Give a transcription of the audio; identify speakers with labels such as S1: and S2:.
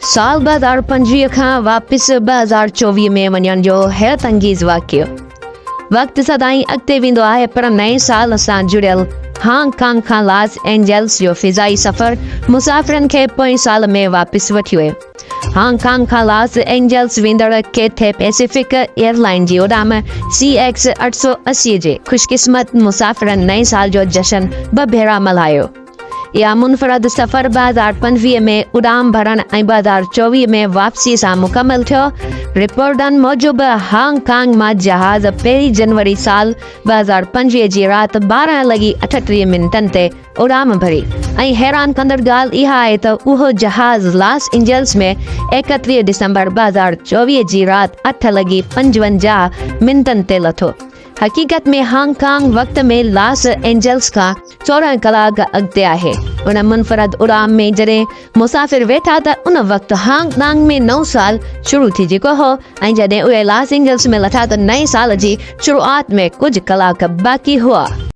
S1: साल 2025 खां वापस 2024 में वञण जो हैरत अंगेज़ वाक़ियो। वक़्तु सदाईं अॻिते वेंदो आहे पर नए साल सां जुड़ियल हांगकांग खां लॉस एंजल्स जो फ़िज़ाई सफ़र मुसाफ़िरनि खे पोएं साल में वापस वठी वियो। हांगकांग खां लॉस एंजल्स वेंदड़ कैथे पैसिफिक एयरलाइन जी उड़ाम CX 880 जे ख़ुशकिस्मत मुसाफ़िरनि नए साल जो जश्न ॿ भेरा मल्हायो। या मुनफ़रद सफ़र 2025 में उड़ाम भरण ऐं 2024 में वापसी सां मुकमल थियो। रिपोर्टनि मूजिबि हांगकांग मां जहाज़ 1 जनवरी साल 2025 जी राति 12:38 ते उड़ाम भरी ऐं हैरान कंदड़ ॻाल्हि इहा आहे त उहो जहाज़ लॉस एंजल्स में 31 दिसंबर 2024 जी राति 8:55 ते लथो। हकीकत में हांगकांग वक्त में लॉस एंजल्स का 14 कलाक अॻिते आहे। उन मुनफ़रद उड़ाम में जॾहिं मुसाफ़िर वेठा त उन वक़्तु हांगकांग में नओं साल शुरू थी चुको हो ऐं जॾहिं उहे लॉस एंजल्स में लथा त नए साल जी शुरूआत में कुछ कलाक बाक़ी हुआ।